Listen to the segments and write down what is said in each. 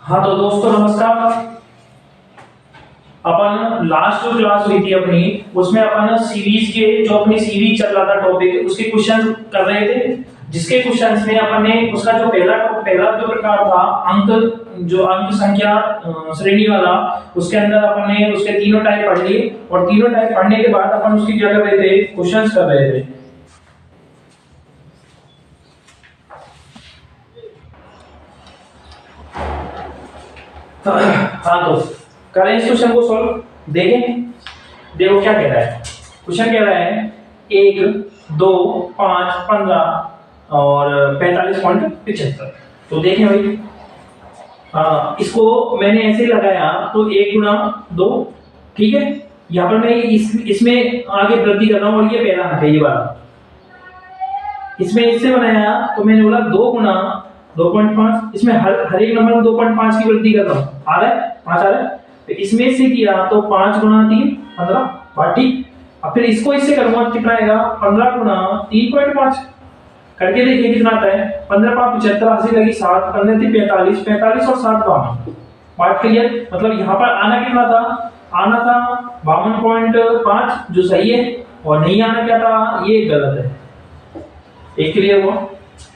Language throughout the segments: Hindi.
हाँ तो दोस्तों नमस्कार। अपन लास्ट जो क्लास हुई थी अपनी, उसमें अपन सीरीज के जो अपनी सीरीज चल रहा था टॉपिक, उसके क्वेश्चन कर रहे थे। जिसके क्वेश्चंस में अपन ने उसका जो पहला जो प्रकार था अंक संख्या श्रेणी वाला, उसके अंदर अपन ने उसके तीनों टाइप पढ़ लिए और तीनों टाइप पढ़ने के बाद अपन उसकी क्या कर रहे थे, क्वेश्चंस कर रहे थे। हाँ तो करें इस क्वेश्चन को सॉल्व, देखें। देखो क्या कह रहा है, क्वेश्चन कह रहा है 1, 2, 5, 15 और 45.75। तो देखें भाई, इसको मैंने ऐसे लगाया तो 1 गुना 2, ठीक है। यहाँ पर मैं इसमें आगे वृद्धि कर रहा हूँ और ये पहला अंक है, ये वाला। इसमें इससे बनाया तो मैंने बोला 2 गुना 2.5, इसमें हर एक नंबर में 2.5 की वृद्धि कर रहा हूँ, आ रहा है 5 आ रहा है। तो इसमें से किया तो 5 गुना 3 15 बात, ठीक। अब फिर इसको इससे करूंगा, कितना आएगा 15 गुना 3.5 करके देखिए कितना आता है। 15 5 75, हंसी लगी 7, 15 थी 45, 45 और 7 52 बात क्लियर। मतलब यहाँ पर आना कितना था, आना था 52.5 जो सही है, और नहीं आना क्या था, ये गलत है। एक क्लियर हुआ,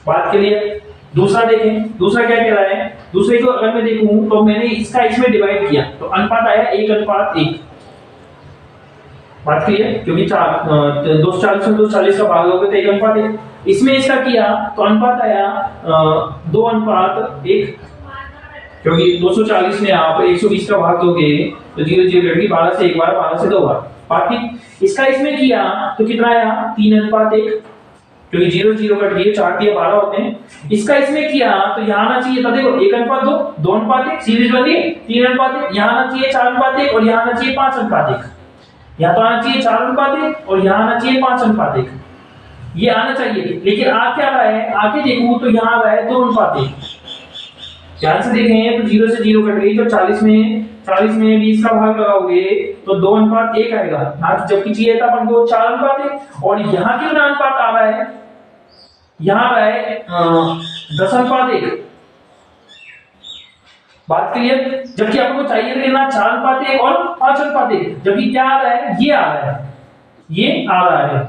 बात क्लियर। दूसरा देखें, दूसरा क्या कह रहा है। दूसरे को अगर मैं देखूं तो मैंने इसका इसमें डिवाइड किया तो अनुपात आया 1:1, बात क्लियर। क्योंकि 240 में 240 का भाग होगा तो 1:1। इसमें इसका किया तो अनुपात आया 2:1, क्योंकि 240 में आप 120 का भाग दोगे तो 0 0 कटेगी, 12 से 1 बार, 12 से 2 बार, बात ठीक। इसका इसमें किया तो कितना आया 3:1, क्योंकि 0 0 कट गई, 4 3 12 होते हैं। इसका इसमें किया तो यहाँ आना चाहिए था, देखो 1:2, 2:1 सीरीज बन गई, 3:1, यहाँ आना चाहिए 4:1 और यहाँ आना चाहिए 5:1। यहाँ तो आना चाहिए 4:1 और यहाँ आना चाहिए 5:1, ये आना चाहिए। लेकिन आ क्या रहा है, आके देखूं तो यहाँ आ रहा है 2:1। ध्यान से देखें तो 0 से 0 कट गई, तो 40 में 20 का भाग लगाओगे तो 2:1 आएगा, जबकि चाहिए था अपन को 4:1। और यहाँ कितना अनुपात आ रहा है, यहाँ आ रहा है 10:1, बात क्लियर। जबकि अपन को चाहिए लेना 4:1 और 5:1, जबकि क्या आ रहा है, ये आ रहा है, ये आ रहा है,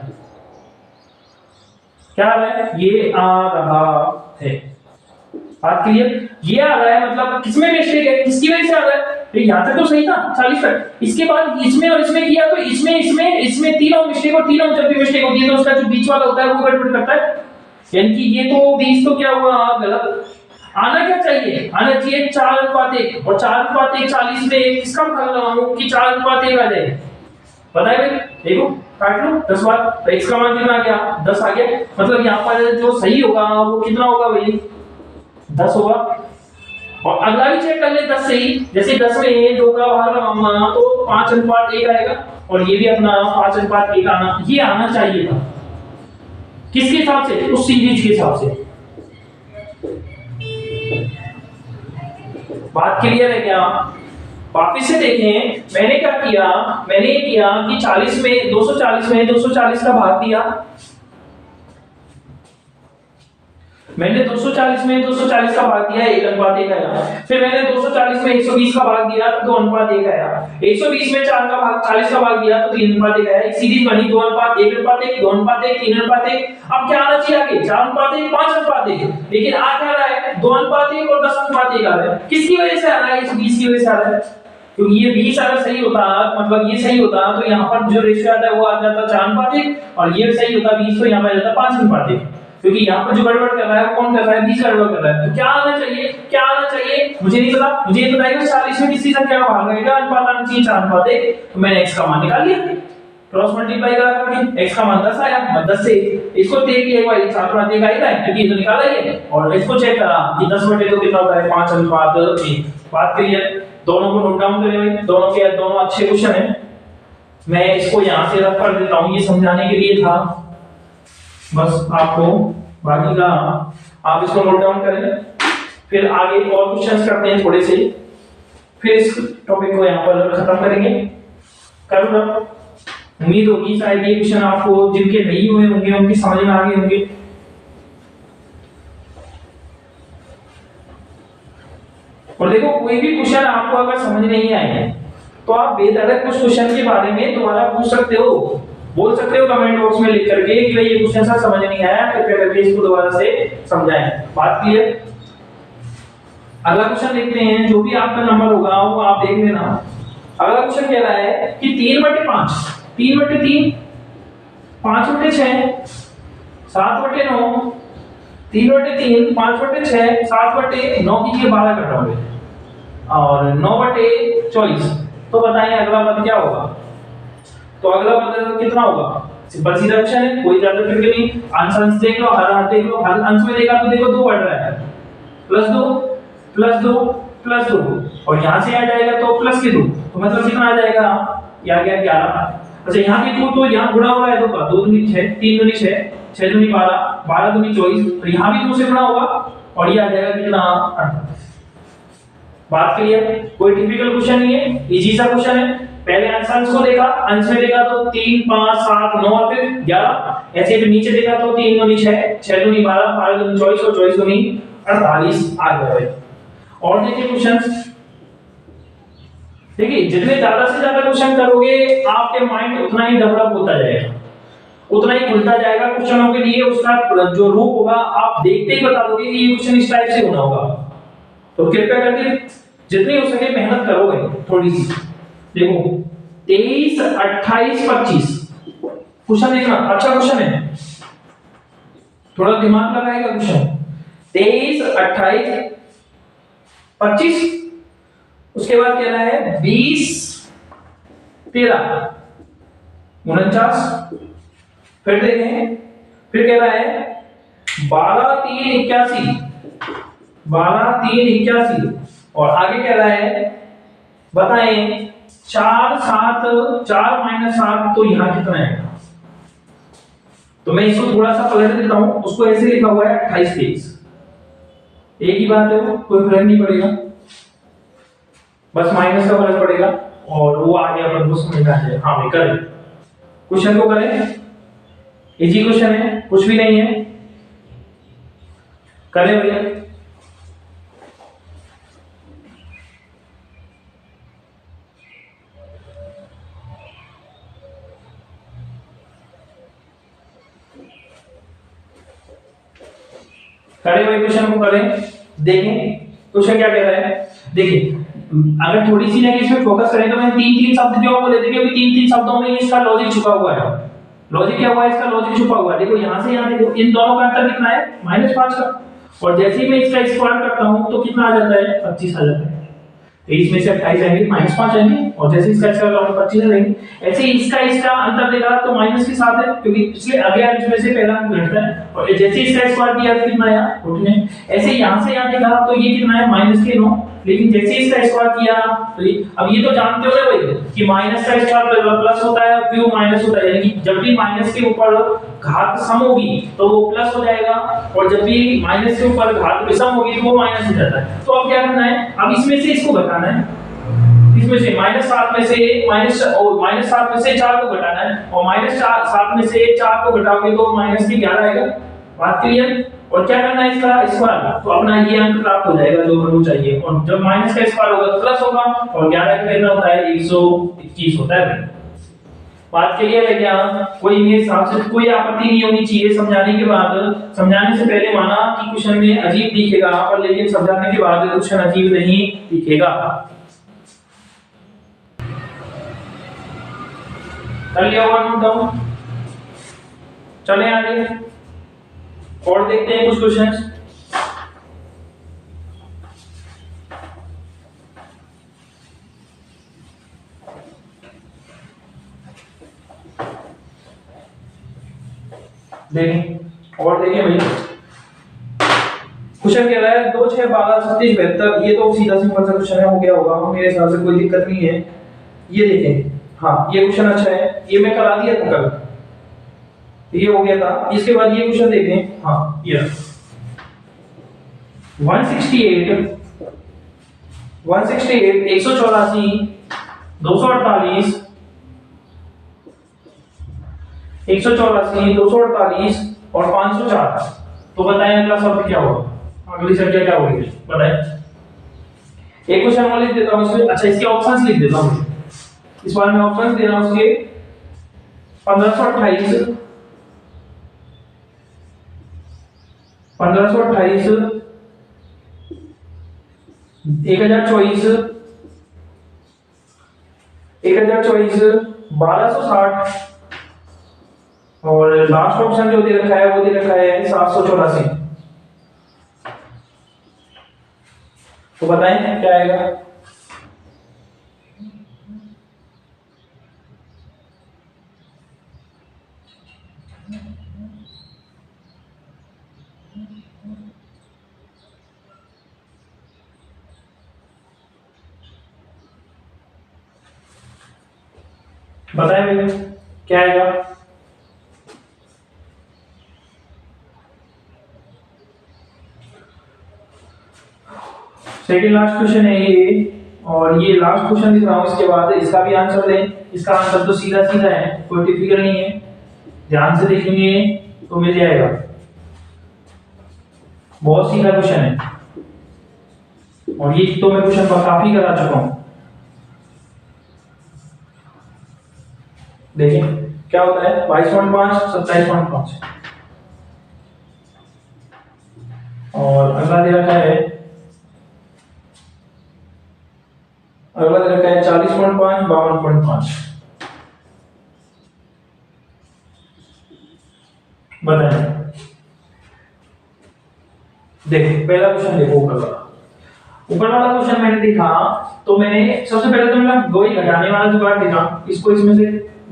क्या आ रहा है, ये आ रहा है, बात क्लियर। ये आ रहा है मतलब किसमें मिस्टेक है, किसकी वजह से आ रहा है। तो यहाँ तक तो सही था 40 तक, इसके बाद इसमें और इसमें किया तो इसमें तीनों मिस्टेक, और तीनों जब भी मिस्टेक होती है तो उसका जो बीच वाला होता है वो गड़बड़ करता है। यानी कि ये तो 20 तो क्या हुआ गलत। आना क्या चाहिए, आना चाहिए 4:1, और 4:1 40 में किसका भाग लगाऊं कि 4:1 आ जाए, बताइए भाई। देखो काट लो 10 बार, तो x का मान कितना आ गया, 10 आ गया। मतलब यहाँ पर जो सही होगा वो कितना होगा भाई, 10 होगा। और अगला भी चेक कर ले 10 से ही, जैसे 10 में 2 का भाग लगाऊंगा तो 5:1 आएगा, और ये भी अपना 5:1 आना, ये आना चाहिए था। किसके हिसाब से, उस सीरीज के हिसाब से। बात क्लियर है क्या। वापिस से देखें, मैंने क्या किया, मैंने ये किया कि 40 में 240 का भाग दिया, मैंने 240 में 240 का भाग दिया, 1:1 आया। फिर मैंने 240 में 120 का भाग दिया तो 2:1 आया। 120 में 4 का भाग 40 का भाग दिया तो 3:1 आया। एक सीरीज बनी 2:1, 1:1, 2:1, 3:1। अब क्या आना चाहिए आगे, 4:1, 5:1। लेकिन आ क्या रहा है, 2:1 और 10:1 आ रहा है। किसकी वजह से आ रहा है, 120 की वजह से आ रहा है। क्योंकि ये 20 अगर सही होता, मतलब ये सही होता तो यहाँ पर जो रेशियो आता है वो आ जाता 4:1, और ये सही होता 20 तो यहाँ पर आ जाता 5:1। क्योंकि यहाँ पर जो गड़बड़ कर रहा है वो कौन कर रहा है, 20 गड़बड़ कर रहा है। तो क्या आना चाहिए, क्या आना चाहिए, मुझे नहीं पता। मुझे ये पता है कि 40 में किसी संख्या का भाग लगेगा, अनुपात आना चाहिए 4:1। तो मैंने x का मान निकाल लिया, क्रॉस मल्टीप्लाई करा करके x का मान 10 आया। मैं 10 से इसको देख लिया, एक बार 4:1 आएगा क्योंकि ये तो निकाला ही है, और इसको चेक करा कि 10/2 कितना होता है, 5:1। बात क्लियर। दोनों को नोट डाउन करें, दोनों अच्छे क्वेश्चन है। मैं इसको यहाँ से रख कर देता हूँ, ये समझाने के लिए था बस आपको, बाकी का आप इसको नोट डाउन करें। फिर आगे और क्वेश्चंस करते हैं थोड़े से, फिर इस टॉपिक को यहाँ पर खत्म करेंगे। करूँगा, उम्मीद होगी शायद ये क्वेश्चन आपको जिनके नहीं हुए होंगे उनकी समझ में आ गए होंगे। और देखो कोई भी क्वेश्चन आपको अगर समझ नहीं आए तो आप बेधड़क कुछ क्वेश्चन के बारे में दोबारा पूछ सकते हो, बोल सकते हो कमेंट बॉक्स में लिख करके कि भाई ये क्वेश्चन सर समझ नहीं आया, कृपया करके इसको दोबारा से समझाएं। बात क्लियर? अगला क्वेश्चन देखते हैं, जो भी आपका नंबर होगा वो आप देख लेना। अगला क्वेश्चन कह रहा है कि 3/5, 3/3, 5/6, 7/9, 3/3, 5/6, 7/9 कीजिए 12 कटोगे और 9/24। तो बताइए अगला पद क्या होगा? तो अगला पद कितना होगा? सिंपल सीधा क्वेश्चन है, कोई ज्यादा ट्रिक नहीं। आंसर देख लो, हर हाथ देख लो, हर अंश में देखा तो देखो 2 बढ़ रहा है, +2 +2 +2 और यहां से आ जाएगा तो +2, तो मतलब कितना आ जाएगा? ये आ गया 11। अच्छा यहां भी 2 तो यहां गुणा हो रहा है, तो 2 दूनी 6, 3 दूनी 6, 6 दूनी 12, 12 दूनी 24, तो यहां भी 2 से गुणा होगा और ये आ जाएगा कितना? 38। बात क्लियर? कोई डिफिकल्ट क्वेश्चन नहीं है, इजी सा क्वेश्चन है। पहले अंश को देखा, अंश में देखा तो 3 5 7 9 और फिर 11, ऐसे फिर नीचे देखा तो 3 दूनी 6, 6 दूनी 12, 12 दूनी 24 और 24 दूनी 48 आ गया भाई। और देखिए क्वेश्चंस, देखिए जितने ज्यादा से ज्यादा क्वेश्चन करोगे आपके माइंड उतना ही डेवलप होता जाएगा, उतना ही खुलता जाएगा क्वेश्चनों के लिए। उसका जो रूप होगा आप देखते ही बता दोगे कि ये क्वेश्चन इस टाइप से होना होगा। तो कृपया करके जितनी हो सके मेहनत करोगे थोड़ी सी। देखो 23 28 25 क्वेश्चन देखना, अच्छा क्वेश्चन है, थोड़ा दिमाग लगाएगा क्वेश्चन। 23 28 25, उसके बाद कह रहा है 20 13 49, फिर देखें, फिर कह रहा है 12 3 81, 12 3 81 और आगे कह रहा है बताएं 4 7 4 -7, तो यहां कितना है? तो मैं इसको थोड़ा सा पलट देता हूं, उसको ऐसे लिखा हुआ है 28 23, एक ही बात है, वो कोई फर्क नहीं पड़ेगा, बस माइनस का फर्क पड़ेगा और वो आगे अपन को समझ आ जाए। हाँ भाई करें, क्वेश्चन को करें, इजी क्वेश्चन है, कुछ भी नहीं है, करें भैया। करें भाई, क्वेश्चन को करें, देखें क्वेश्चन क्या कह रहा है। देखिए अगर थोड़ी सी ना इसमें फोकस करें तो मैं 3 शब्द क्यों बोले थे, क्योंकि 3 शब्दों में इसका लॉजिक छुपा हुआ है। लॉजिक क्या हुआ है? इसका लॉजिक छुपा हुआ है। देखो यहां से यहां देखो, इन दोनों का अंतर कितना है? -5 का, और जैसे ही मैं इसका स्क्वायर करता हूं तो कितना आ जाता है? 25 आ जाता है। 23 में से 28 आएंगे, -5 आएंगे और जैसे इसका स्क्वायर करोगे 25 आएंगे। ऐसे ही इसका अंतर देखा तो माइनस के साथ है, क्योंकि पिछले अगले अंश में से पहला अंक घटता है, और जैसे इसका स्क्वायर किया तो कितना आया? 14। ऐसे यहां से यहां देखा तो ये कितना है? -9, लेकिन जैसे इसका स्क्वायर किया तो अब ये तो जानते हो ना भाई कि माइनस का स्क्वायर प्लस होता है, क्यों माइनस होता है, यानी कि जब भी माइनस के ऊपर घात सम होगी तो वो प्लस हो जाएगा, और जब भी माइनस के ऊपर घात विषम होगी तो वो माइनस हो जाता है। तो अब क्या करना है? अब इसमें से इसको घटाना है, इसमें से -7 में से -7 में से 4 को घटाना है, और -7 में से 4 को घटाओगे तो -11 आएगा। बात क्लियर? और क्या करना है? इसका स्क्वायर, तो अपना ये अंक प्राप्त हो जाएगा जो हमें चाहिए, और जब माइनस का स्क्वायर होगा तो प्लस होगा, और 11 का कितना होता है? 121 होता है। बात क्लियर है क्या? कोई मेरे हिसाब से कोई आपत्ति नहीं होनी चाहिए समझाने के बाद। समझाने से पहले माना कि क्वेश्चन में अजीब दिखेगा, पर लेकिन समझाने के बाद क्वेश्चन अजीब नहीं दिखेगा। कर लिया हुआ नोट डाउन? चले आगे और देखते हैं कुछ क्वेश्चंस। देखें और देखें भाई, क्वेश्चन कह रहा है 2 6 12 36 72, ये तो सीधा सिंपल सा क्वेश्चन है, हो गया होगा मेरे हिसाब से, कोई दिक्कत नहीं है। ये देखें, हाँ ये क्वेश्चन अच्छा है, ये मैं करा दिया था कल, ये हो गया था। इसके बाद ये क्वेश्चन देखें, हाँ ये 168 184 248 184 248 और 504, तो बताएं अगला शब्द क्या होगा? अगली संख्या क्या होगी बताएं? एक क्वेश्चन और लिख देता हूँ इसमें। अच्छा इसके ऑप्शंस लिख देता हूँ, इस बार मैं ऑप्शंस दे रहा हूँ उसके 1528, 1528, 1024, 1260 और लास्ट ऑप्शन जो दे रखा है वो दे रखा है 784। तो बताएं क्या आएगा। बताएं भैया क्या आएगा। सेकंड लास्ट क्वेश्चन है ये, और ये लास्ट क्वेश्चन दिख रहा हूं, इसके बाद इसका भी आंसर दें। इसका आंसर तो सीधा सीधा है, कोई डिफिकल्ट नहीं है, ध्यान से देखेंगे तो मिल जाएगा। बहुत सीधा क्वेश्चन है और ये तो मैं क्वेश्चन काफी करा चुका हूं। देखिए क्या होता है 22.5, 27.5 और अगला दे रखा है 40.5, 52.5। बताएं। देखो पहला क्वेश्चन देखो, ऊपर वाला क्वेश्चन मैंने देखा तो मैंने सबसे पहले तो मैं वही घटाने वाला जुगाड़ देखा, इसको इसमें से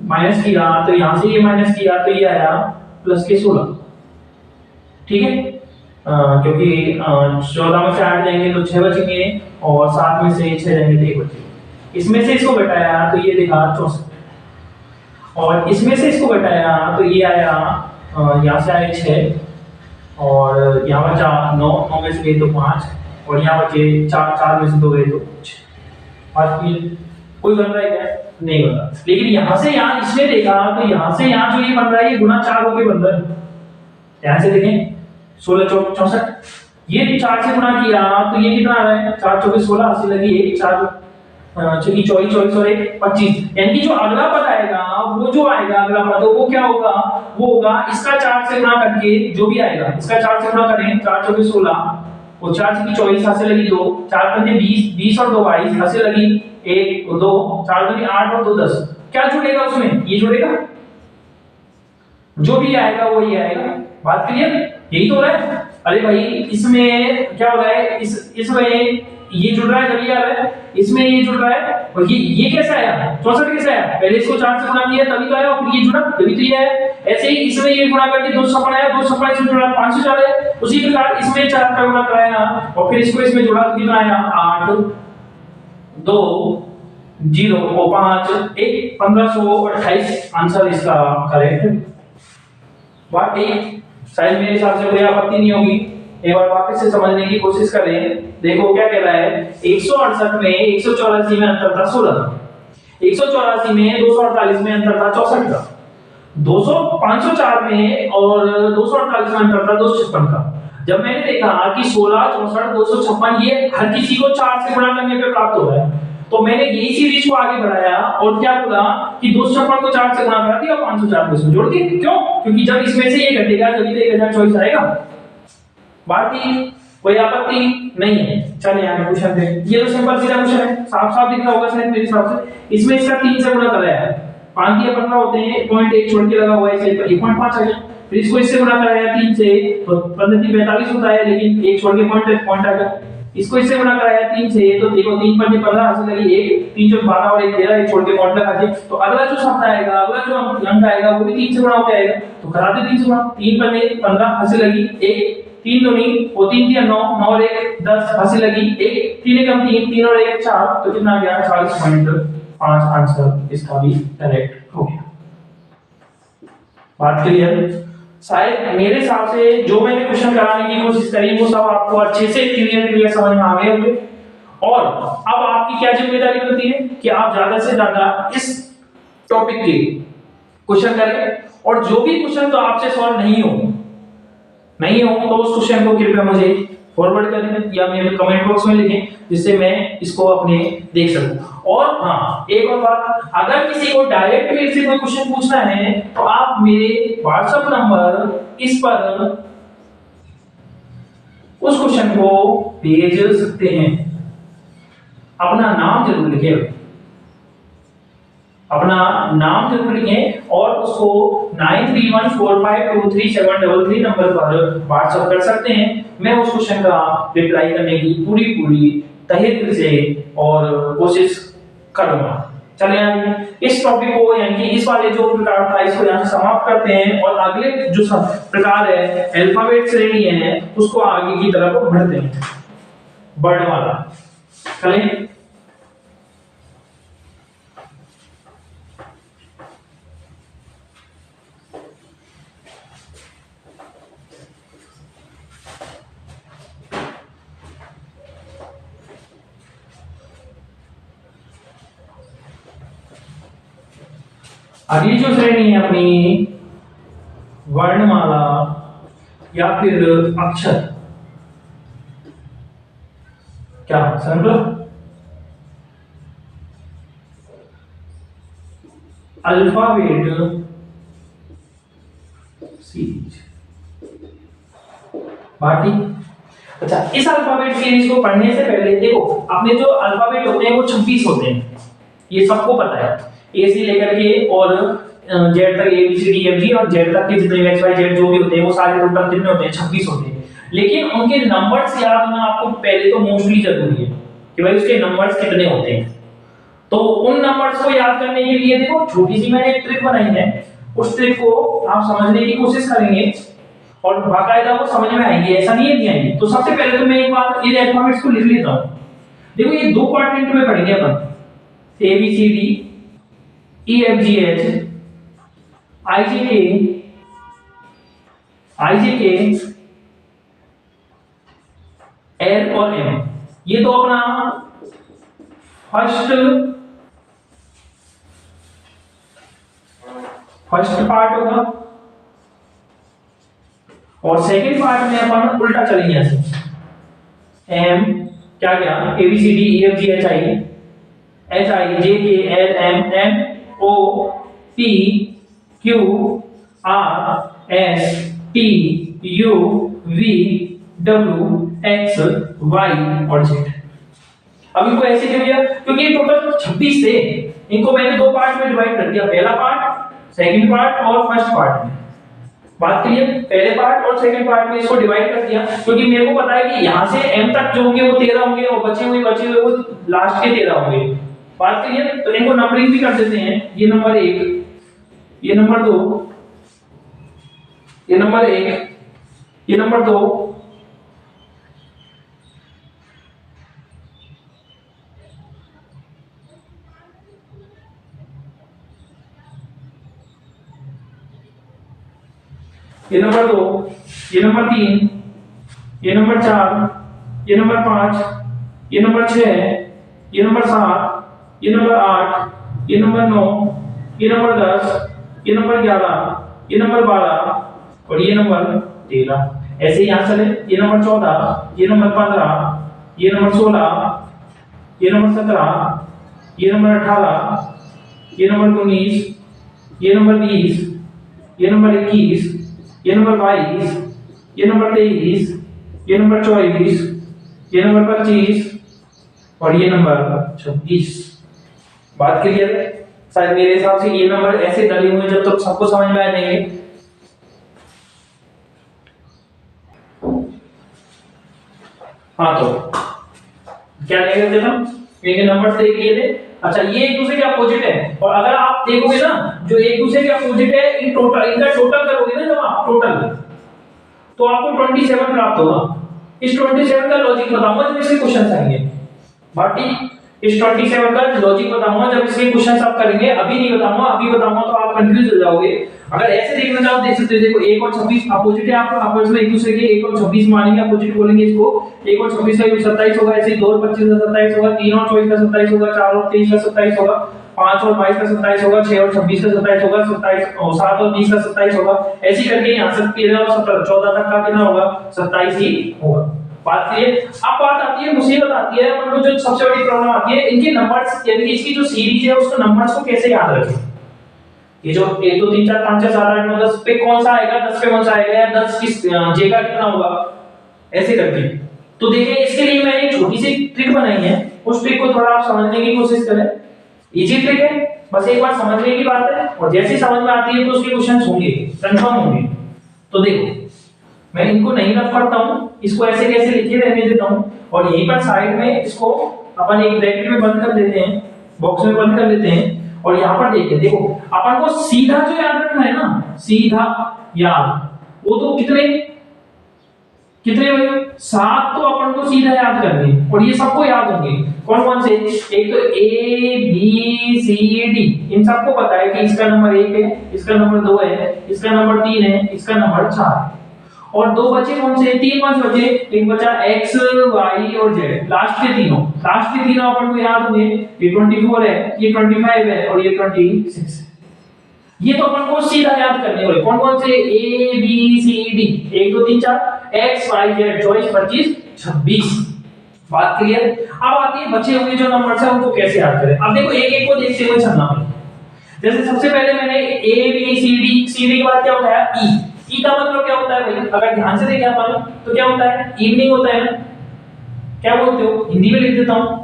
माइनस किया तो यहां से ये माइनस किया तो ये आया प्लस के 16। ठीक है, क्योंकि 14 में से 8 जाएंगे तो 6 बचेंगे और 7 में से 6 जाएंगे तो 1 बचेगा। इसमें से इसको घटाया तो ये देखा 64 और इसमें से इसको घटाया तो ये आया यहाँ से आए 6 और यहाँ बचा 9, 9 में से गए तो 5 और यहाँ बचे 4, 4 में से 2 गए तो 6। बात क्लियर? कोई बन रहा है क्या? नहीं बन रहा। लेकिन यहाँ से यहाँ इसमें देखा तो यहाँ से यहाँ जो ये बन रहा है ये गुना 4 होके बन रहा है। ध्यान से देखें 16 चौक 64, ये 4 से गुना किया तो ये कितना आ रहा है 4 चौके 16, 80 लगी 1, 4 चौकी 24, 24 और 1 25। यानी कि जो अगला पद आएगा वो जो आएगा अगला पद वो क्या होगा, वो होगा इसका 4 से गुना करके जो भी आएगा इसका 4 से गुना करें, 4 चौके 16 और 4 चौकी 24, 80 लगी 2, 4 पंजे 20, 20 और 2 22, 80 लगी 1 2, 4 दूनी 8 और 2 10। क्या जुड़ेगा उसमें? ये जुड़ेगा, जो भी आएगा वही आएगा। बात क्लियर? यही तो हो रहा है। अरे भाई इसमें क्या हो रहा है, इसमें ये जुड़ रहा है जब ये आ रहा है, इसमें ये जुड़ रहा है और ये कैसे आया 64 कैसे आया, पहले इसको 4 से गुणा किया तभी तो आया और फिर ये जुड़ा तभी तो ये आया। ऐसे ही इसमें ये गुणा करके 256 आया, 256 इसमें जुड़ा 504 है। उसी प्रकार इसमें 4 का गुणा कराया और फिर इसको इसमें जुड़ा तो कितना आया 8 2 0 और 5 1 1528 आंसर इसका करेक्ट है। बात ठीक, शायद मेरे हिसाब से कोई आपत्ति नहीं होगी। एक बार वापस से समझने की कोशिश करें। देखो क्या कह रहा है, 168 में 184 में अंतर था 16 का, 184 में 248 में अंतर था 64 का, 504 में और 248 में अंतर था 256 का। जब मैंने देखा कि 16 64 256 ये हर किसी को 4 से गुणा करने पे प्राप्त हो रहा है तो मैंने यही सीरीज को आगे बढ़ाया और क्या बोला कि 256 को 4 से गुणा करा दिया और 504 को इसमें जोड़ दिया। क्यों? क्योंकि जब इसमें से ये घटेगा जब तो 1024 आएगा। बात ठीक, कोई आपत्ति नहीं है। चलिए आगे क्वेश्चन देखते। ये तो सिंपल सीधा क्वेश्चन है, साफ साफ दिख रहा होगा शायद मेरे हिसाब से। इसमें इसका 3 से गुणा कराया है, 5 दिया 15 होते हैं, 1.1 छोड़ के लगा हुआ है इसे 1.5 आ गया। फिर इसको इससे गुणा कराया 3 से तो 15 3 45 होता है, लेकिन 1 छोड़ के पॉइंट आ गया। इसको इससे गुणा कराया 3 से तो देखो 3 पंजे 15 हासिल लगी 1, 3 चौक 12 और 1 13, 1 छोड़ के पॉइंट लगा दिया। तो अगला जो शब्द आएगा, अगला जो अंक आएगा वो भी 3 से गुणा होके आएगा। तो करा दे 3 से गुणा, 3 पंजे 15 हासिल लगी 1, 3 दूनी वो 3 3 9, 9 और 1 10 हासिल लगी 1, 3 एकम 3, 3 और 1 4, तो कितना आ गया 40.5 आंसर इसका भी करेक्ट हो गया। बात क्लियर? शायद मेरे हिसाब से जो मैंने क्वेश्चन कराने की कोशिश करी वो सब आपको अच्छे से क्लियर समझ में आ गए होंगे। और अब आपकी क्या जिम्मेदारी बनती है कि आप ज्यादा से ज्यादा इस टॉपिक के क्वेश्चन करें और जो भी क्वेश्चन तो आपसे सॉल्व नहीं हो तो उस क्वेश्चन को कृपया मुझे फॉरवर्ड करें या मेरे कमेंट बॉक्स में लिखें, जिससे मैं इसको अपने देख सकूं। और हाँ, एक और बात, अगर किसी को डायरेक्ट मेरे से कोई क्वेश्चन पूछना है तो आप मेरे व्हाट्सएप नंबर इस पर उस क्वेश्चन को भेज सकते हैं। अपना नाम जरूर लिखें, अपना नाम जरूर लिखें और उसको 9314523733 नंबर पर व्हाट्सएप कर सकते हैं। मैं उस क्वेश्चन का रिप्लाई करने की पूरी तहे दिल से और कोशिश करूंगा। चलिए आगे इस टॉपिक को, यानी कि इस वाले जो प्रकार था इसको यहाँ से समाप्त करते हैं और अगले जो प्रकार है अल्फाबेट श्रेणी है उसको आगे की तरफ बढ़ते हैं, वर्ड वाला। चलिए अगली जो श्रेणी है अपनी वर्णमाला या फिर अक्षर, क्या समझ, अल्फाबेट सीरीज बाटी। अच्छा, इस अल्फाबेट सीरीज को पढ़ने से पहले देखो, अपने जो अल्फाबेट होते हैं वो 26 होते हैं, ये सबको पता है, ए से लेकर के और जेड तक, A B C D F G और जेड तक के जितने एक्स वाई जेड जो भी होते हैं वो सारे टोटल कितने होते हैं, 26 होते हैं। लेकिन उनके नंबर्स याद होना आपको पहले तो मोस्टली जरूरी है कि भाई उसके नंबर्स कितने होते हैं। तो उन नंबर्स को याद करने के लिए देखो छोटी सी मैंने एक ट्रिक बनाई है, उस ट्रिक को आप समझने की कोशिश करेंगे और बाकायदा वो समझ में आएगी, ऐसा नहीं है कि आएगी। तो सबसे पहले तो मैं एक बार ये अल्फाबेट्स को लिख लेता हूं। देखो ये दो क्वाड्रेंट में पढ़ेंगे अपन, A B C D E F G H I J K L और एम, ये तो अपना फर्स्ट पार्ट होगा और सेकंड पार्ट में अपन उल्टा चलेंगे ऐसे, एम क्या क्या A B C D E F G H I J K L M N O P Q R S T U V W X Y और जेड। अब इनको ऐसे क्यों किया, क्योंकि ये टोटल 26 थे, इनको मैंने दो पार्ट में डिवाइड कर दिया, पहला पार्ट सेकंड पार्ट और फर्स्ट पार्ट में। बात क्लियर, पहले पार्ट और सेकंड पार्ट में इसको डिवाइड कर दिया, क्योंकि मेरे को पता है कि यहां से एम तक जो होंगे वो 13 होंगे और बचे हुए वो लास्ट के 13 होंगे। बात क्लियर, तो इनको नंबरिंग भी कर देते हैं, ये नंबर 1, ये नंबर 2, ये नंबर 1, ये नंबर 2, ये नंबर 2, ये नंबर 3, ये नंबर 4, ये नंबर 5, ये नंबर 6, ये नंबर 7, ये नंबर 8, ये नंबर 9, ये नंबर 10, ये नंबर 11, ये नंबर 12 और ये नंबर 13। ऐसे ही यहां चले, ये नंबर 14, ये नंबर 15, ये नंबर 16, ये नंबर 17, ये नंबर 18, ये नंबर 19, ये नंबर 20, ये नंबर 21, ये नंबर 22, ये नंबर 23, ये नंबर 24, ये नंबर 25 और ये नंबर 26। बात क्लियर है? शायद मेरे हिसाब से ये नंबर ऐसे डले हुए जब तक सबको समझ में आ जाएंगे। हाँ, तो क्या देख रहे थे हम, इनके नंबर्स देख लिए थे। अच्छा, ये एक दूसरे के अपोजिट है और अगर आप देखोगे ना जो एक दूसरे के अपोजिट है, इन टोटल इनका टोटल करोगे ना जब आप टोटल, तो आपको 27 प्राप्त होगा। इस 27 का लॉजिक बताऊंगा जब इसके क्वेश्चंस आएंगे। बाकी इस 27 का लॉजिक बताऊंगा जब इसके क्वेश्चंस आप करेंगे, अभी नहीं बताऊंगा, अभी बताऊंगा तो आप कंफ्यूज हो जाओगे। अगर ऐसे देखना चाहो देख सकते हो, देखो 1 और 26 अपोजिट है, आप आपस में एक दूसरे के 1 और 26 मानेंगे, अपोजिट बोलेंगे इसको। 1 और 26 का 27 होगा, ऐसे 2 और 25 का 27 होगा, 3 और 24 का 27 होगा, 4 और 23 का 27 होगा, 5 और 22 का 27 होगा, 6 और 26 का 27 होगा, 7 और 20 का 27 होगा। ऐसे करके यहां से 13 और 17 14 तक का कितना होगा, 27 ही होगा। बात ये अब बात आती है, मुसीबत आती है अपन को, जो सबसे बड़ी प्रॉब्लम आती है इनके नंबर्स, यानी कि इसकी जो सीरीज है उसको नंबर्स को कैसे याद रखें। ये जो 1 2 3 4 5 6 7 8 9 10 पे कौन सा आएगा, 10 पे कौन सा आएगा, या 10 किस जे का कितना होगा, ऐसे करके। तो देखिए इसके लिए मैंने एक छोटी सी ट्रिक बनाई है, उस ट्रिक को थोड़ा आप समझने की कोशिश करें। इजी ट्रिक है, बस एक बार समझने की बात है, और जैसे ही समझ में आती है तो उसके क्वेश्चंस होंगे, कंफर्म होंगे। तो देखो मैं इनको नहीं रख पढ़ता हूं, इसको ऐसे कैसे लिखे रहने देता हूं, और यहीं पर साइड में इसको अपन एक ब्रैकेट में बंद कर देते हैं, बॉक्स में बंद कर देते हैं। और यहाँ पर देखिए, देखो अपन को सीधा जो याद रखना है ना, सीधा याद, वो तो कितने कितने भाई 7 तो अपन को सीधा याद करने, और ये सबको याद होंगे। कौन कौन से, एक तो ए बी सी डी, इन सबको पता है कि इसका नंबर 1 है, इसका नंबर 2 है, इसका नंबर 3 है, इसका नंबर 4 है। और दो बचे कौन से, 3 5 बचे, एक बचा x y और z, लास्ट के तीनों अपन को याद होंगे। ये 24 है, ये 25 है, और ये 26 है। ये तो अपन को सीधा याद करने वाले कौन कौन से, a b c d, 1 2 3 4 x y z 24 25 26। बात क्लियर। अब आती है बचे हुए जो नंबर्स है उनको कैसे याद करें। अब देखो एक एक को देखते हुए चलना है। जैसे सबसे पहले मैंने a b c d के बाद क्या होता है e। ई का मतलब क्या होता है भाई, अगर ध्यान से देखें अपन तो क्या होता है, इवनिंग होता है ना, क्या बोलते हो, हिंदी में लिख देता हूं,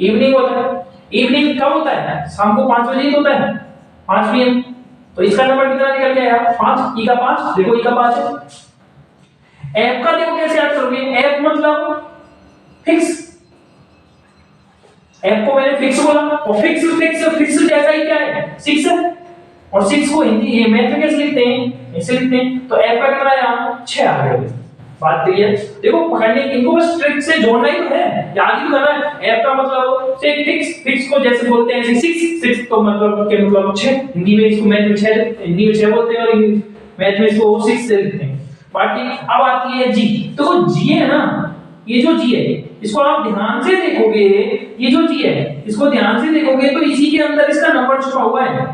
इवनिंग होता है। इवनिंग कब होता है, शाम को 5 बजे ही होता है, 5 PM। तो इसका नंबर कितना निकल गया यार, 5, ई का 5, देखो ई का 5 है। एफ का देखो कैसे याद करोगे, एफ मतलब फिक्स, एफ को मैंने फिक्स बोला, और फिक्स जैसा ही क्या है 6 है, और 6 को हिंदी मैथ में कैसे लिखते हैं, ऐसे लिखते हैं। तो एफ का कितना आया, 6 आ गया। बात क्लियर। देखो पकड़ने इनको बस ट्रिक से जोड़ना ही तो है, याद ही करना है। एफ का मतलब से फिक्स को जैसे बोलते हैं 6 तो मतलब के मतलब 6, हिंदी में इसको मैथ में 6, हिंदी में 6 बोलते हैं, और मैथ में इसको 6 से लिखते हैं। बाकी अब आती है जी। तो जी है ना, ये जो जी है इसको आप ध्यान से देखोगे, ये जो जी है इसको ध्यान से देखोगे तो इसी के अंदर इसका नंबर छुपा हुआ है।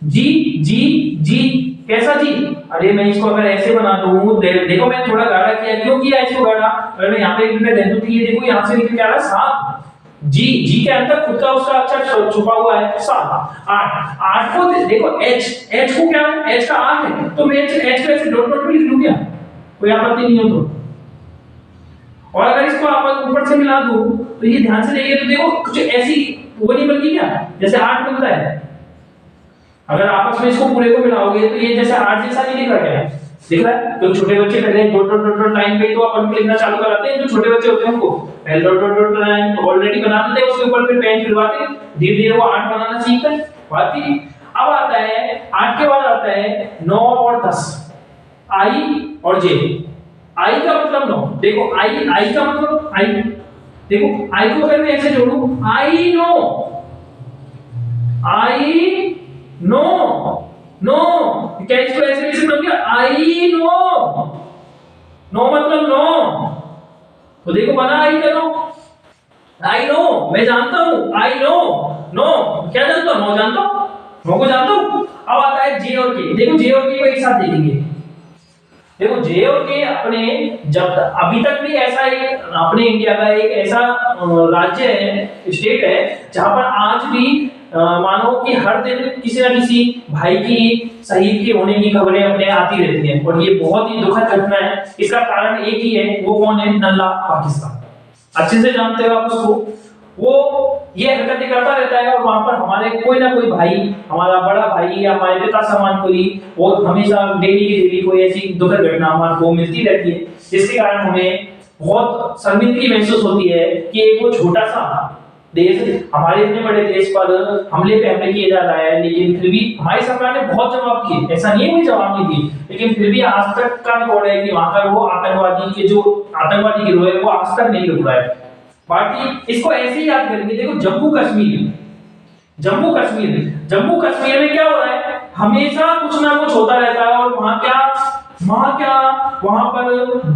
जी जी जी, कैसा जी, अरे मैं इसको अगर ऐसे बना दूं, देखो मैं थोड़ा गाढ़ा किया, क्यों किया इसको गाढ़ा, अगर मैं यहाँ पे लिख देता हूं, ये देखो यहाँ से निकल के आ रहा है 7। जी के अंदर खुद का उसका अक्षर छुपा हुआ है 7। 8 को देखो h को क्या है, h का 8 है, तो मैं h को ऐसे डॉट डॉट में लिख लूं क्या, कोई आपत्ति नहीं हो तो। और अगर इसको आप ऊपर से मिला दूं तो ये ध्यान से देखिए तो देखो कुछ ऐसी वो नहीं बन गई क्या, जैसे 8 बनता है। अगर आपस में इसको पूरे को मिलाओगे तो ये जैसे 8 जैसा नहीं दिख रहा क्या, दिख रहा है। तो छोटे बच्चे पहले dot dot dot dot line पे तो अपन लिखना चालू कराते हैं, जो छोटे बच्चे होते हैं उनको पहले dot dot dot line already बना देते हैं, उसके ऊपर फिर पेन फिरवाते, धीरे धीरे वो 8 बनाना सीखते हैं। बात ही अब आता है 8 के बाद आता है 9 और 10, आई और जे। आई का मतलब 9, देखो आई का मतलब आई, देखो आई को अगर मैं ऐसे जोड़ूं, आई नो नो, क्या इसको ऐसे लिख सकता हूं क्या, आई नो मतलब 9, तो देखो बना आई का नो, आई नो मैं जानता हूं, आई नो क्या जानता हूं, 9 जानता हूं, 9 को जानता हूं। अब आता है जे और के, देखो जे और के को एक साथ देखेंगे। देखो जे और के अपने जब अभी तक भी ऐसा एक अपने इंडिया का एक ऐसा राज्य है, स्टेट है, जहां पर आज भी मानो कि हर दिन किसी ना किसी भाई की शहीद के होने की खबरें अपने आती रहती हैं, और ये बहुत ही दुखद घटना है। इसका कारण एक ही है, वो कौन है, नल्ला पाकिस्तान। अच्छे से जानते हो आप उसको, वो ये हरकतें करता रहता है, और वहां पर हमारे कोई ना कोई भाई, हमारा बड़ा भाई या हमारे पिता समान कोई, वो हमेशा डेली की डेली कोई ऐसी दुखद घटना हमारे को मिलती रहती है, जिसके कारण हमें बहुत शर्मिंदगी महसूस होती है कि एक वो छोटा सा देश, हमारे इतने बड़े देश पर हमले पे हमले किए जा रहा है, लेकिन फिर भी हमारी सरकार ने बहुत जवाब दिए, ऐसा नहीं है कोई जवाब नहीं दिए, लेकिन फिर भी आज तक का रिकॉर्ड है कि वहां का वो आतंकवादी के जो आतंकवादी गिरोह है वो आज तक नहीं रुका है। बाकी इसको ऐसे ही याद करेंगे। देखो जम्मू कश्मीर में क्या हो रहा है, हमेशा कुछ ना कुछ होता रहता है, और वहां क्या वहां पर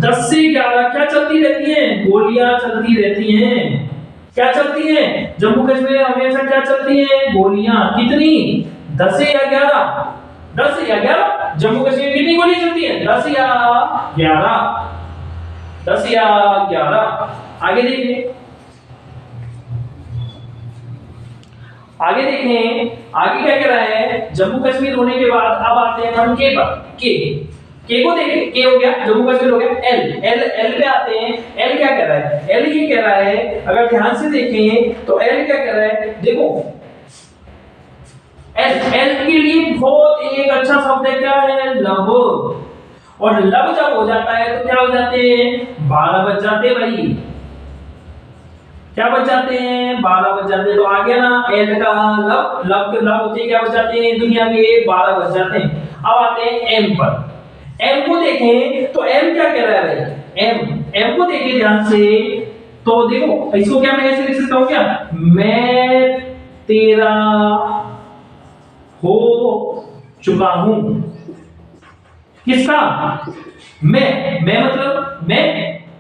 10 से 11 क्या चलती रहती हैं, गोलियां चलती रहती हैं। क्या चलती हैं जम्मू कश्मीर में हमेशा, क्या चलती हैं, गोलियां। कितनी, 10 से या 11, 10 या 11, जम्मू कश्मीर में कितनी गोली चलती है? 10 या 11, 10 या 11। आगे देखिए, आगे देखें, आगे क्या कह रहा है? जम्मू कश्मीर होने के बाद अब आते हैं हम के पर। के को देखें, के हो गया, जम्मू कश्मीर हो गया। एल पे आते हैं। एल क्या कह रहा है? एल ये कह रहा है, अगर ध्यान से देखें तो एल क्या कह रहा है? देखो एल के लिए बहुत एक अच्छा शब्द है, क्या है? लब। और लब जब हो जाता है तो क्या हो जाते हैं? 12 बज जाते हैं भाई। क्या बच जाते हैं? 12 बच जाते हैं। तो आ गया ना एल का लब, लब के लब होते हैं, क्या बच जाते हैं? दुनिया के 12 बच जाते हैं। अब आते हैं एम पर। एम को देखें तो एम क्या कह रहा है भाई? एम को देखिए ध्यान से, तो देखो इसको क्या मैं ऐसे लिख सकता हूं क्या? मैं तेरा हो चुका हूं। किसका? मैं मतलब मैं,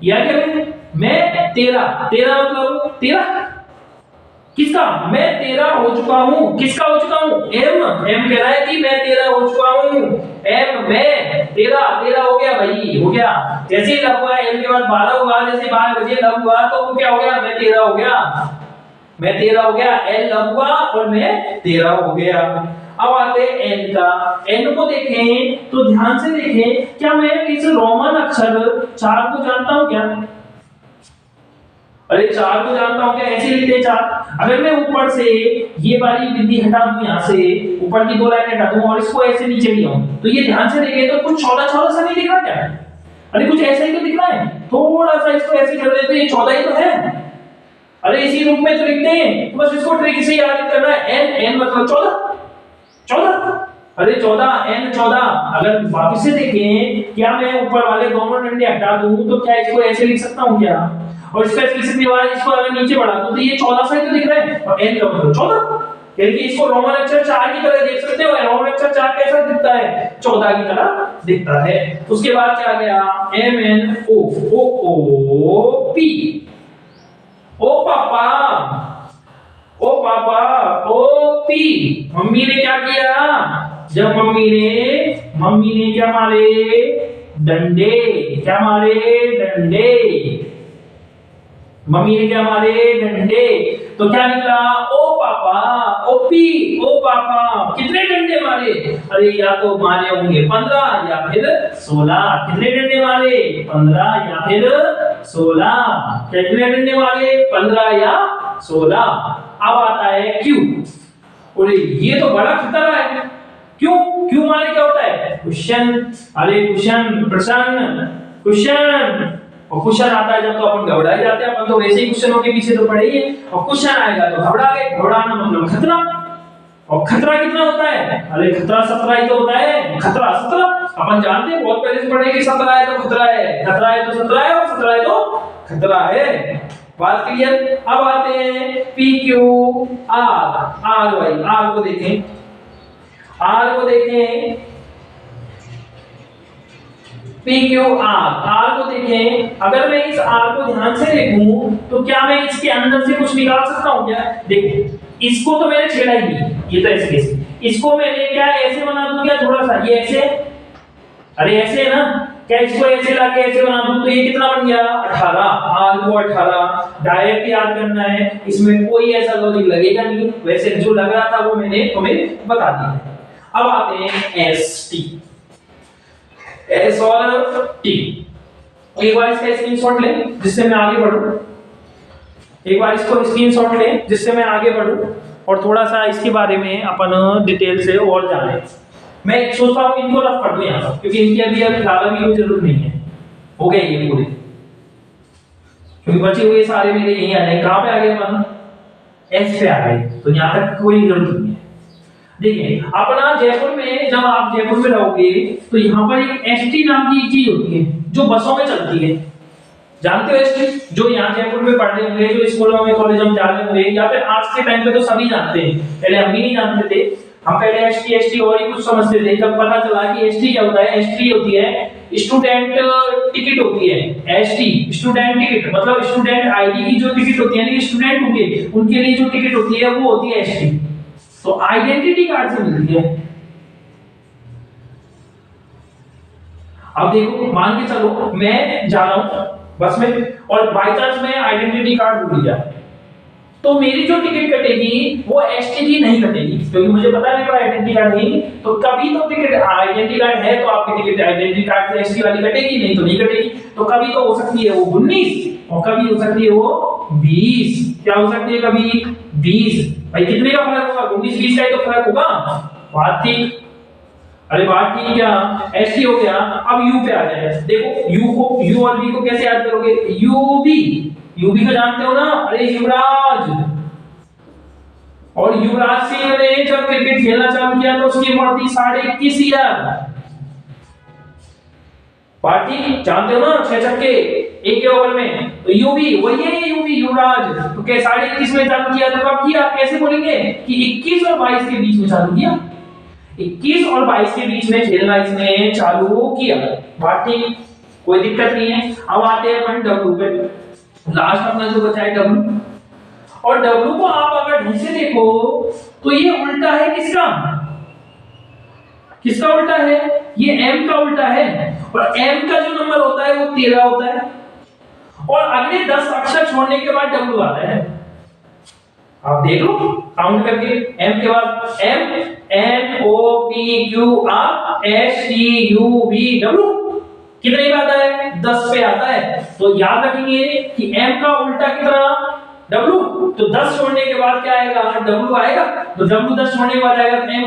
या क्या मैं तेरा, तेरा मतलब तेरा, किसका? मैं तेरा हो चुका हूं। किसका हो चुका हूं? एम कह रहा है कि मैं तेरा हो चुका हूं। एम मैं तेरा, तेरा हो गया भाई, हो गया। जैसे ही लब हुआ, एम के बाद 12 हुआ, जैसे 12 बजे लब हुआ तो वो क्या हो गया? मैं तेरा हो गया, मैं तेरा हो गया। एल लब हुआ और मैं तेरा हो गया। अब आते हैं एन का। एन को देखें तो ध्यान से देखें, क्या मैं इस रोमन अक्षर 4 को जानता हूं क्या? अरे 4 को जानता हूं क्या? ऐसे लिखते हैं 4। अगर मैं ऊपर से ये वाली बिंदी हटा दूं, यहां से ऊपर की 2 लाइन हटा दूं और इसको ऐसे नीचे ले आऊं, तो ये ध्यान से देखें तो कुछ 14 सा नहीं दिख रहा क्या? अरे कुछ ऐसा ही तो दिख रहा है। थोड़ा सा इसको ऐसे कर देते, ये 14 ही तो है। अरे इसी रूप में तो लिखते हैं, तो बस इसको ट्रिक से याद करना है। एन मतलब 14। अरे 14, एन 14। अगर वापस से देखें, क्या मैं ऊपर वाले दोनों डंडे हटा दूं तो क्या इसको ऐसे लिख सकता हूं क्या? और इसका एक्सप्लिसिट बाद इसको अगर नीचे बढ़ा दूं तो ये 14 सा ही तो दिख रहा है, और एन का मतलब 14। यानी कि इसको रोमन अक्षर 4 की तरह देख सकते हो। रोमन अक्षर 4 कैसा दिखता है? 14 की तरह दिखता है। उसके बाद क्या आ गया? M N O O P. ओ पापा, ओ पापा, ओ पी। मम्मी ने क्या किया? जब मम्मी ने क्या मारे? डंडे। क्या मारे? डंडे। मम्मी ने क्या मारे? डंडे। तो क्या निकला? ओ पापा, ओ पी, ओ पापा। कितने डंडे मारे? अरे या तो मारे होंगे 15 या फिर 16। कितने डंडे मारे? 15 या फिर 16। कितने डंडे मारे? 15 या 16। अब आता है क्यू। अरे ये तो बड़ा खतरा है। क्यों? क्यों माने क्या होता है? क्वेश्चन। अरे क्वेश्चन, प्रश्न, क्वेश्चन। और क्वेश्चन आता है जब तो अपन घबरा ही जाते हैं। अपन तो वैसे ही क्वेश्चनों के पीछे तो पड़े ही है, और क्वेश्चन आएगा तो घबरा गए। घबराना मतलब खतरा। और खतरा कितना होता है? अरे खतरा 17 ही तो होता है। खतरा 17 अपन जानते हैं, बहुत पहले से पढ़े कि 17 है तो खतरा है, खतरा है तो 17 है, और 17 है तो खतरा है। बात क्लियर? अब आते हैं पी क्यू आर। आर भाई, आर को देखें, आर को देखें, पी क्यू आर को देखें। अगर मैं इस आर को ध्यान से देखूं तो क्या मैं इसके अंदर से कुछ निकाल सकता हूं क्या? देखो इसको तो मैंने छेड़ा ही नहीं, ये तो ऐसे कैसे? इसको मैंने क्या ऐसे बना दूं क्या? थोड़ा सा ये ऐसे, अरे ऐसे है ना? क्या इसको ऐसे लाके ऐसे बना दूं तो ये कितना बन गया? 18। आर को 18 डायरेक्ट याद करना है, इसमें कोई ऐसा लॉजिक लगेगा नहीं। वैसे जो लग रहा था वो मैंने तुम्हें बता दिया। अब आते हैं एस टी। एस और टी। एक बार इसका स्क्रीनशॉट लें जिससे मैं आगे बढ़ूं। एक बार इसको स्क्रीनशॉट लें जिससे मैं आगे बढ़ूं और थोड़ा सा इसके बारे में अपन डिटेल से और जानें। मैं सोचता हूं इनको रफ कर दूं यहां पर, क्योंकि इनकी अभी फिलहाल की कोई जरूरत नहीं है। हो गए ये पूरे, क्योंकि बचे हुए सारे मेरे यही आ गए। कहां पे आ गए अपन? एस पे आ गए, तो यहां तक कोई जरूरत नहीं है। देखिए अपना जयपुर में, जब आप जयपुर में रहोगे तो यहाँ पर एक एसटी नाम की चीज होती है जो बसों में चलती है। जानते हो एसटी? जो यहाँ जयपुर में पढ़ रहे होंगे, जो स्कूलों में कॉलेजों में जा रहे होंगे, या फिर आज के टाइम पे तो सभी जानते हैं, पहले हम भी नहीं जानते थे। हम पहले एसटी और ही कुछ समझते थे, जब पता चला कि एसटी क्या होता है। एसटी होती है स्टूडेंट टिकट होती है। एसटी स्टूडेंट टिकट मतलब स्टूडेंट आईडी की जो टिकट होती है, स्टूडेंट होंगे उनके लिए जो टिकट होती है वो होती है एसटी। तो आइडेंटिटी कार्ड से मिलती है। अब देखो मान के चलो मैं जा रहा हूं बस में और बाय चांस मैं आइडेंटिटी कार्ड भूल गया, तो मेरी जो टिकट कटेगी वो एसटी की नहीं कटेगी, क्योंकि मुझे पता है मेरे पास आइडेंटिटी कार्ड नहीं। तो कभी तो टिकट आइडेंटिटी कार्ड है तो आपकी टिकट आइडेंटिटी कार्ड से एसटी वाली कटेगी, नहीं तो नहीं कटेगी। तो कभी तो हो सकती है वो 19 और कभी हो सकती है वो 20। क्या हो सकती है कभी 20। भाई कितने का फर्क होगा, 19 20 का ही तो फर्क होगा। बात ठीक, अरे बात ठीक, क्या एसटी हो गया। अब यू पे आ जाए, देखो यू को, यू और वी को कैसे याद करोगे, यूबी, यूबी को जानते हो ना, अरे युवराज। और युवराज सिंह ने जब क्रिकेट खेलना चालू किया तो उसकी उम्र थी 21.5 ईयर। पार्टी जानते हो ना, 6 छक्के एक ही ओवर में। तो यूबी वही है, यूबी युवराज। तो क्या 21.5 में चालू किया तो कब किया, कैसे बोलेंगे कि 21 और 22 के बीच में चालू किया। 21 और 22 के बीच में खेलना इसने चालू किया। बात ठीक, कोई दिक्कत नहीं है। अब आते हैं अपन डब्ल्यू पे, लास्ट अपना जो बचा है डब्ल्यू। और डब्ल्यू को आप अगर ढंग से देखो तो ये उल्टा है किसका, किसका उल्टा है, ये एम का उल्टा है। और एम का जो नंबर होता है वो 13 होता है और अगले 10 अक्षर छोड़ने के बाद डब्ल्यू आता है। आप देख लो काउंट करके, एम के बाद M, N O P Q R S T U V W, कितने का आता है, 10 पे आता है। तो याद रखेंगे कि m का उल्टा कितना, w। तो 10 छोड़ने के बाद क्या आएगा, w आएगा। तो w 10 छोड़ने के बाद आएगा तो m